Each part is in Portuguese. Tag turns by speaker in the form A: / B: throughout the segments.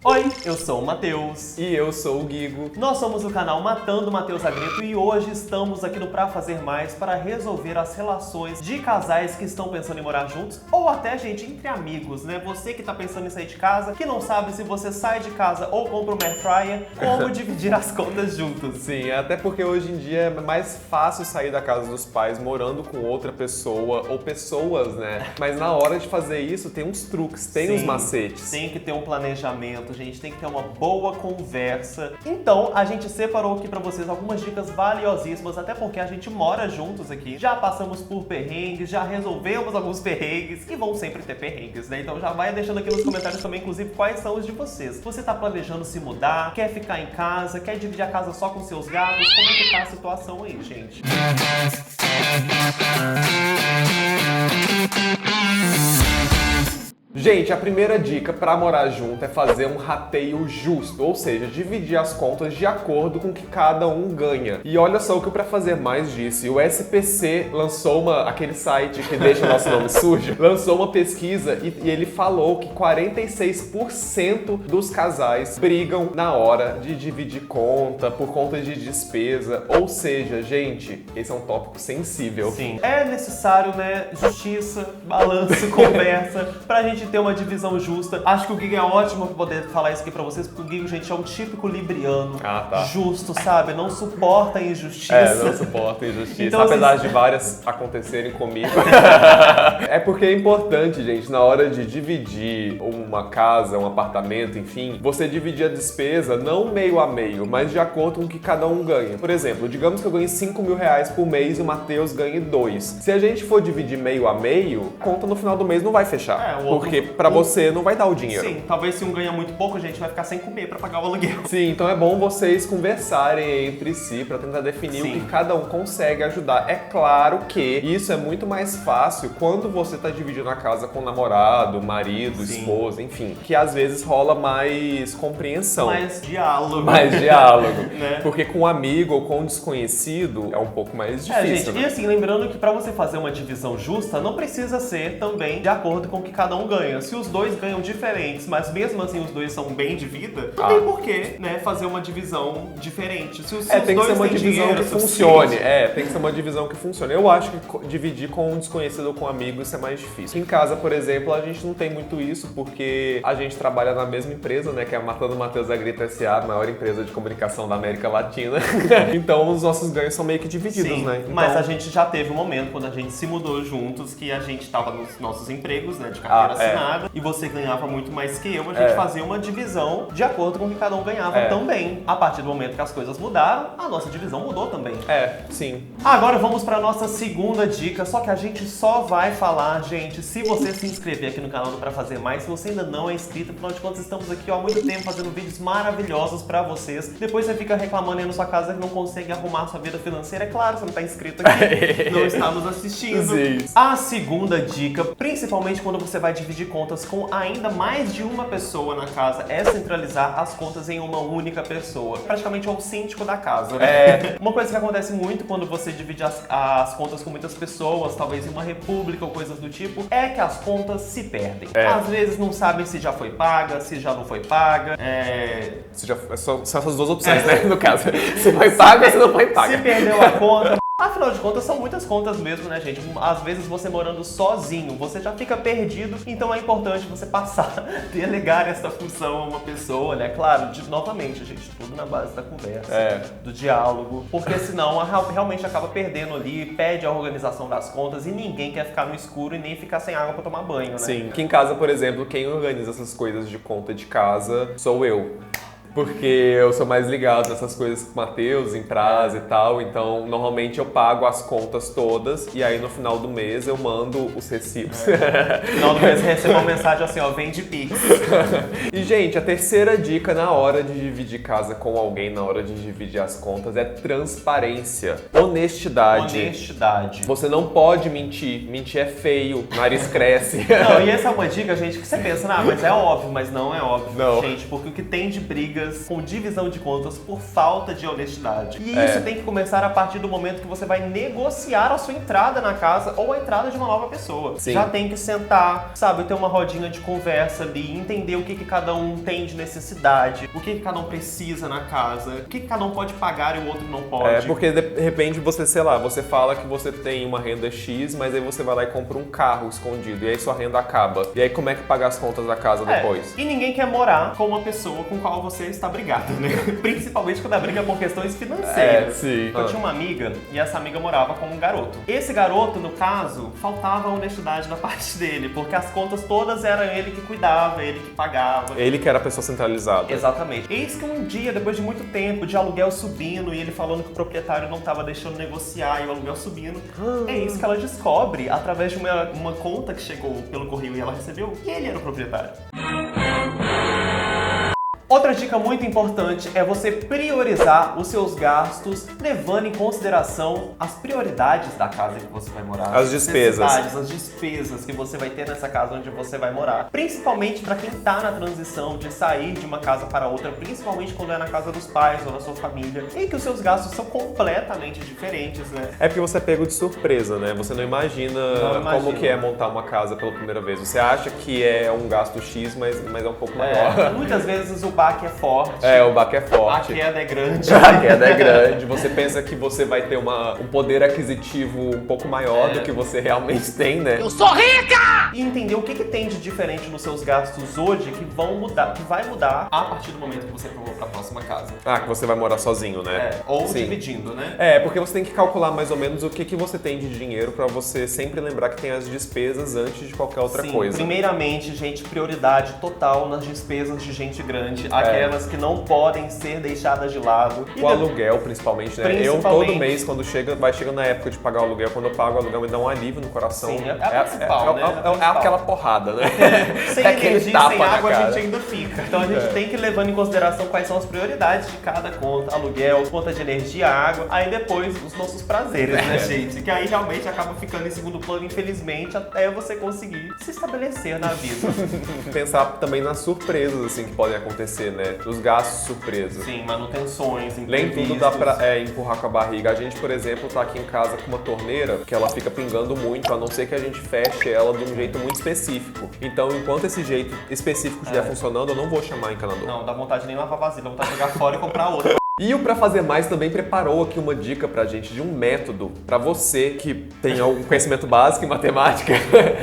A: Oi, eu sou o Matheus.
B: E eu sou o Guigo.
A: Nós somos o canal Matando Matheus Agrito e hoje estamos aqui no Pra Fazer Mais para resolver as relações de casais que estão pensando em morar juntos ou até, gente, entre amigos, né? Você que tá pensando em sair de casa, que não sabe se você sai de casa ou compra um air fryer, como dividir as contas juntos.
B: Sim, até porque hoje em dia é mais fácil sair da casa dos pais morando com outra pessoa ou pessoas, né? Mas na hora de fazer isso tem uns truques, tem uns macetes.
A: Tem que ter um planejamento, gente, tem que ter uma boa conversa. Então, a gente separou aqui pra vocês algumas dicas valiosíssimas, até porque a gente mora juntos aqui. Já passamos por perrengues, já resolvemos alguns perrengues e vão sempre ter perrengues, né? Então já vai deixando aqui nos comentários também, inclusive, quais são os de vocês. Você tá planejando se mudar, quer ficar em casa, quer dividir a casa só com seus gatos? Como é que tá a situação aí, gente?
B: Gente, a primeira dica para morar junto é fazer um rateio justo, ou seja, dividir as contas de acordo com o que cada um ganha. E olha só o que o Pra Fazer Mais disse. O SPC lançou aquele site que deixa o nosso nome sujo, lançou uma pesquisa e ele falou que 46% dos casais brigam na hora de dividir conta, por conta de despesa. Ou seja, gente, esse é um tópico sensível.
A: Sim. É necessário, né, justiça, balanço, conversa, pra gente ter uma divisão justa. Acho que o Guigo é ótimo pra poder falar isso aqui pra vocês, porque o Guigo, gente, é um típico libriano. Justo, sabe? Não suporta injustiça.
B: Não suporta injustiça,
A: então,
B: apesar de várias acontecerem comigo. É porque é importante, gente, na hora de dividir uma casa, um apartamento, enfim, você dividir a despesa não meio a meio, mas de acordo com o que cada um ganha. Por exemplo, digamos que eu ganhe 5 mil reais por mês e o Matheus ganhe 2. Se a gente for dividir meio a meio, a conta no final do mês não vai fechar. Porque pra você não vai dar o dinheiro.
A: Sim, talvez se um ganha muito pouco, a gente vai ficar sem comer pra pagar o aluguel.
B: Sim, então é bom vocês conversarem entre si pra tentar definir o que cada um consegue ajudar. É claro que isso é muito mais fácil quando você tá dividindo a casa com o namorado, marido, esposa, enfim. Que às vezes rola mais compreensão.
A: Mais diálogo.
B: Mais diálogo.
A: Né?
B: Porque com um amigo ou com um desconhecido é um pouco mais difícil.
A: Gente, e assim, lembrando que pra você fazer uma divisão justa, não precisa ser também de acordo com o que cada um ganha. Se os dois ganham diferentes, mas mesmo assim os dois são bem de vida, não tem porquê, né, fazer uma divisão diferente. Se os
B: tem que
A: dois
B: ser uma
A: têm
B: divisão
A: dinheiro
B: que funcione. Tem que ser uma divisão que funcione. Eu acho que dividir com um desconhecido ou com um amigo isso é mais difícil. Em casa, por exemplo, a gente não tem muito isso porque a gente trabalha na mesma empresa, né, que é a Matando Matheus Agrito S.A., a maior empresa de comunicação da América Latina. Então os nossos ganhos são meio que divididos, né? Então...
A: Mas a gente já teve um momento quando a gente se mudou juntos que a gente tava nos nossos empregos, né, de carteira assinada, e você ganhava muito mais que eu, a gente fazia uma divisão de acordo com o que cada um ganhava também. A partir do momento que as coisas mudaram, a nossa divisão mudou também.
B: Sim.
A: Agora vamos pra nossa segunda dica, só que a gente só vai falar, gente, se você se inscrever aqui no canal do Pra Fazer Mais, se você ainda não é inscrito, afinal de contas estamos aqui há muito tempo fazendo vídeos maravilhosos pra vocês. Depois você fica reclamando aí na sua casa que não consegue arrumar a sua vida financeira. É claro, você não tá inscrito aqui, não está nos assistindo.
B: Sim.
A: A segunda dica, principalmente quando você vai dividir contas com ainda mais de uma pessoa na casa, é centralizar as contas em uma única pessoa. Praticamente é o síndico da casa, né? Uma coisa que acontece muito quando você divide as contas com muitas pessoas, talvez em uma república ou coisas do tipo, é que as contas se perdem. Às vezes não sabem se já foi paga, se já não foi paga.
B: São essas duas opções, né? No caso, se foi paga ou se não foi paga.
A: Se perdeu a conta. Afinal de contas, são muitas contas mesmo, né, gente? Às vezes você morando sozinho, você já fica perdido, então é importante você passar, delegar essa função a uma pessoa, né? Claro, novamente, gente, tudo na base da conversa, do diálogo, porque senão realmente acaba perdendo ali, perde a organização das contas e ninguém quer ficar no escuro e nem ficar sem água pra tomar banho, né?
B: Sim. Aqui em casa, por exemplo, quem organiza essas coisas de conta de casa sou eu. Porque eu sou mais ligado nessas coisas com o Matheus, em prazo e tal, então normalmente eu pago as contas todas e aí no final do mês eu mando os recibos.
A: No final do mês recebo uma mensagem assim, ó, vende Pix.
B: E gente, a terceira dica na hora de dividir casa com alguém, na hora de dividir as contas, é transparência, honestidade.
A: Honestidade.
B: Você não pode mentir, mentir é feio, o nariz cresce.
A: Não, e essa é uma dica, gente, que você pensa, mas é óbvio, mas não é óbvio,
B: não.
A: Gente, porque o que tem de briga brigas, com divisão de contas por falta de honestidade. E isso tem que começar a partir do momento que você vai negociar a sua entrada na casa ou a entrada de uma nova pessoa.
B: Sim.
A: Já tem que sentar, sabe, ter uma rodinha de conversa ali, entender o que cada um tem de necessidade, o que cada um precisa na casa, o que cada um pode pagar e o outro não pode.
B: Porque de repente você, sei lá, você fala que você tem uma renda X, mas aí você vai lá e compra um carro escondido, e aí sua renda acaba. E aí como é que paga as contas da casa depois?
A: E ninguém quer morar com uma pessoa com qual você está brigado, né? Principalmente quando a briga é por questões financeiras.
B: Sim.
A: Eu tinha uma amiga e essa amiga morava com um garoto. Esse garoto, no caso, faltava honestidade da parte dele, porque as contas todas eram ele que cuidava, ele que pagava.
B: Ele que era a pessoa centralizada.
A: Exatamente. Eis que um dia, depois de muito tempo de aluguel subindo e ele falando que o proprietário não estava deixando negociar e o aluguel subindo, é isso que ela descobre através de uma conta que chegou pelo correio e ela recebeu que ele era o proprietário. Outra dica muito importante é você priorizar os seus gastos, levando em consideração as prioridades da casa que você vai morar.
B: As despesas.
A: As despesas que você vai ter nessa casa onde você vai morar. Principalmente para quem tá na transição de sair de uma casa para outra, principalmente quando é na casa dos pais ou na sua família, em que os seus gastos são completamente diferentes, né?
B: É porque você é pego de surpresa, né? Você não imagina como que é montar uma casa pela primeira vez. Você acha que é um gasto X, mas é um pouco maior.
A: Muitas vezes o baque é forte.
B: O baque é forte.
A: A queda é grande.
B: A queda é grande. Você pensa que você vai ter um poder aquisitivo um pouco maior do que você realmente tem, né?
C: Eu sou rica!
A: E entender o que tem de diferente nos seus gastos hoje que vai mudar a partir do momento que você for para a próxima casa.
B: Que você vai morar sozinho, né?
A: Ou
B: Sim.
A: dividindo, né?
B: Porque você tem que calcular mais ou menos o que você tem de dinheiro pra você sempre lembrar que tem as despesas antes de qualquer outra coisa.
A: Primeiramente, gente, prioridade total nas despesas de gente grande. Aquelas que não podem ser deixadas de lado.
B: O aluguel, principalmente, né? Eu, todo mês, quando vai chegando na época de pagar o aluguel, quando eu pago o aluguel, me dá um alívio no coração.
A: Sim, é a principal, né?
B: É aquela porrada, né?
A: Sem
B: aquele
A: energia,
B: tapa
A: sem
B: na
A: água,
B: cara.
A: a gente ainda fica. Então a gente tem que ir levando em consideração quais são as prioridades de cada conta. Aluguel, conta de energia, água. Aí depois, os nossos prazeres, né, gente? Que aí realmente acaba ficando em segundo plano, infelizmente, até você conseguir se estabelecer na vida.
B: Pensar também nas surpresas, assim, que podem acontecer, né? Os gastos surpresa.
A: Sim, manutenções,
B: Nem tudo dá pra empurrar com a barriga. A gente, por exemplo, tá aqui em casa com uma torneira que ela fica pingando muito, a não ser que a gente feche ela de um jeito muito específico. Então, enquanto esse jeito específico estiver funcionando, eu não vou chamar encanador.
A: Não, dá vontade nem lavar vasilha, dá vontade de jogar fora e comprar outra.
B: E o Pra Fazer Mais também preparou aqui uma dica pra gente de um método pra você que tem algum conhecimento básico em matemática,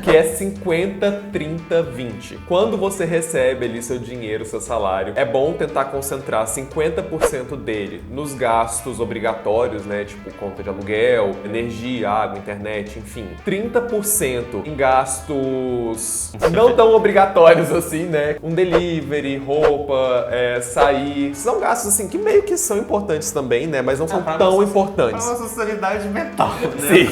B: que é 50-30-20. Quando você recebe ali seu dinheiro, seu salário, é bom tentar concentrar 50% dele nos gastos obrigatórios, né? Tipo conta de aluguel, energia, água, internet, enfim. 30% em gastos não tão obrigatórios assim, né? Um delivery, roupa, sair. São gastos assim que meio que são importantes também, né? Mas não são tão importantes.
A: Pra nossa sanidade mental, né?
B: Sim.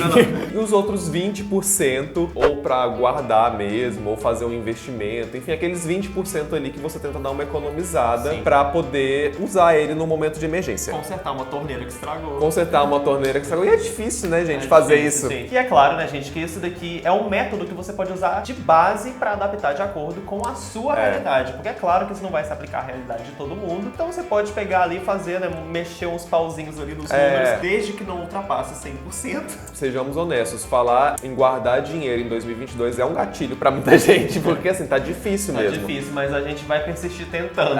B: E os outros 20% ou pra guardar mesmo, ou fazer um investimento. Enfim, aqueles 20% ali que você tenta dar uma economizada pra poder usar ele no momento de emergência.
A: Consertar uma torneira que estragou.
B: Consertar uma torneira que estragou. E é difícil, né, gente, fazer isso.
A: Gente. E é claro, né, gente, que isso daqui é um método que você pode usar de base pra adaptar de acordo com a sua realidade. Porque é claro que isso não vai se aplicar à realidade de todo mundo. Então você pode pegar ali e fazer, né, mexer uns pauzinhos ali nos números, desde que não ultrapasse 100%.
B: Sejamos honestos, falar em guardar dinheiro em 2022 é um gatilho pra muita gente, porque assim, tá difícil mesmo.
A: Tá difícil, mas a gente vai persistir tentando.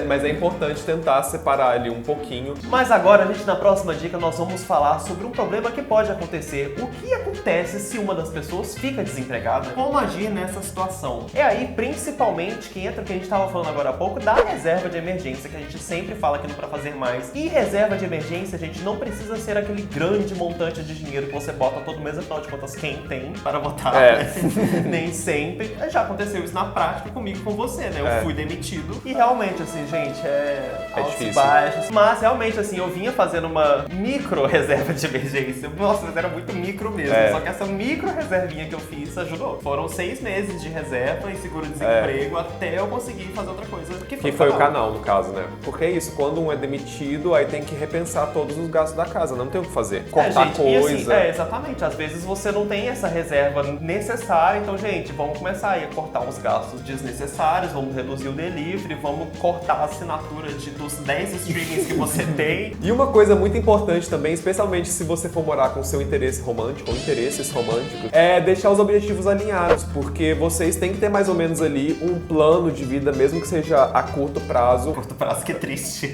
B: Mas é importante tentar separar ali um pouquinho.
A: Mas agora, gente, na próxima dica nós vamos falar sobre um problema que pode acontecer. O que acontece se uma das pessoas fica desempregada? Como agir nessa situação? É aí, principalmente, que entra o que a gente estava falando agora há pouco, da reserva de emergência, que a gente sempre fala aqui no Pra Fazer Mais. E reserva de emergência, gente, não precisa ser aquele grande montante de dinheiro que você bota todo mês, afinal de contas, quem tem para botar, né? Nem sempre. Já aconteceu isso na prática comigo e com você, né? Eu fui demitido e realmente, assim, gente, altos e baixos. Mas realmente, assim, eu vinha fazendo uma micro reserva de emergência. Nossa, mas era muito micro mesmo. Só que essa micro reservinha que eu fiz ajudou. Foram 6 meses de reserva e seguro-desemprego até eu conseguir fazer outra coisa.
B: Que foi o canal, no caso, né? Porque é isso, quando um é demitido, aí tem que repensar todos os gastos da casa, não tem o que fazer. Cortar
A: gente, e assim,
B: coisa.
A: exatamente. Às vezes você não tem essa reserva necessária, então, gente, vamos começar aí a cortar os gastos desnecessários, vamos reduzir o delivery, vamos cortar a assinatura dos 10 streamings que você tem.
B: E uma coisa muito importante também, especialmente se você for morar com seu interesse romântico ou interesses românticos, é deixar os objetivos alinhados, porque vocês têm que ter mais ou menos ali um plano de vida, mesmo que seja a curto prazo.
A: Curto prazo, que triste.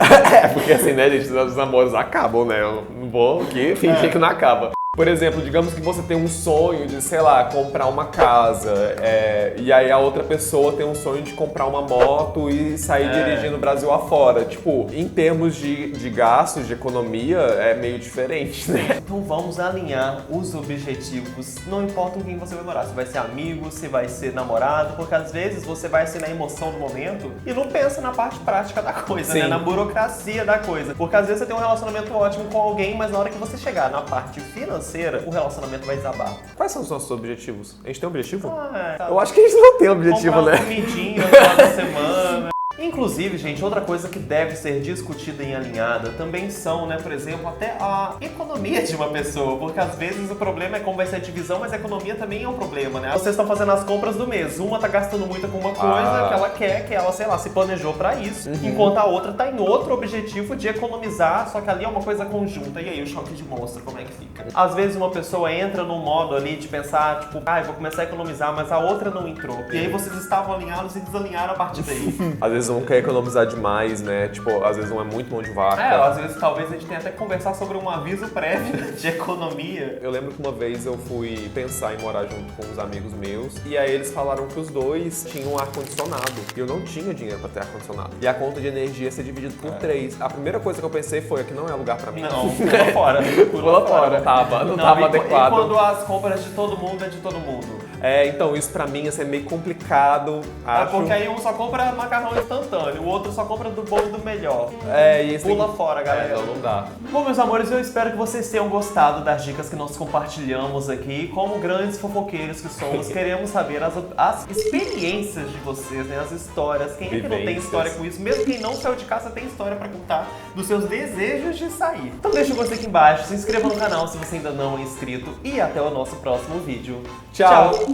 B: Porque assim, né, gente, os namoros acabam, né? Eu não vou aqui fingir que não acaba. Por exemplo, digamos que você tem um sonho de, sei lá, comprar uma casa, e aí a outra pessoa tem um sonho de comprar uma moto e sair dirigindo o Brasil afora. Tipo, em termos de gastos, de economia, é meio diferente, né?
A: Então vamos alinhar os objetivos, não importa com quem você vai morar, se vai ser amigo, se vai ser namorado, porque às vezes você vai ser na emoção do momento e não pensa na parte prática da coisa, né? Na burocracia da coisa. Porque às vezes você tem um relacionamento ótimo com alguém, mas na hora que você chegar na parte financeira, o relacionamento vai desabar.
B: Quais são os nossos objetivos? A gente tem um objetivo?
A: Tá.
B: Eu acho que a gente não tem objetivo,
A: Comprar
B: né?
A: uma comidinha no final da semana. Inclusive, gente, outra coisa que deve ser discutida em alinhada também são, né, por exemplo, até a economia de uma pessoa, porque às vezes o problema é como vai ser a divisão, mas a economia também é um problema, né? Vocês estão fazendo as compras do mês, uma tá gastando muito com uma coisa que ela quer, que ela, sei lá, se planejou pra isso, enquanto a outra tá em outro objetivo de economizar, só que ali é uma coisa conjunta. E aí o choque de monstro, como é que fica? Às vezes uma pessoa entra num modo ali de pensar, tipo, eu vou começar a economizar, mas a outra não entrou. E aí vocês estavam alinhados e desalinharam a partir daí.
B: Às vezes um quer economizar demais, né? Tipo, às vezes um é muito mão de vaca.
A: Às vezes talvez a gente tenha até que conversar sobre um aviso prévio de economia.
B: Eu lembro que uma vez eu fui pensar em morar junto com uns amigos meus e aí eles falaram que os dois tinham ar-condicionado e eu não tinha dinheiro pra ter ar-condicionado. E a conta de energia ia ser dividida por 3. A primeira coisa que eu pensei foi que não é lugar pra mim.
A: Não, pula fora.
B: Pula fora. Não tava adequado.
A: E quando as compras de todo mundo é de todo mundo?
B: Então isso pra mim assim, é meio complicado, acho.
A: Porque aí um só compra macarrão instantâneo, o outro só compra do bom e do melhor.
B: E esse
A: Pula fora, galera.
B: Não dá.
A: Bom, meus amores, eu espero que vocês tenham gostado das dicas que nós compartilhamos aqui. Como grandes fofoqueiros que somos, queremos saber as experiências de vocês, né? As histórias. Quem é que não tem história com isso? Mesmo quem não saiu de casa tem história pra contar dos seus desejos de sair. Então deixa o gostei aqui embaixo, se inscreva no canal se você ainda não é inscrito e até o nosso próximo vídeo.
B: Tchau!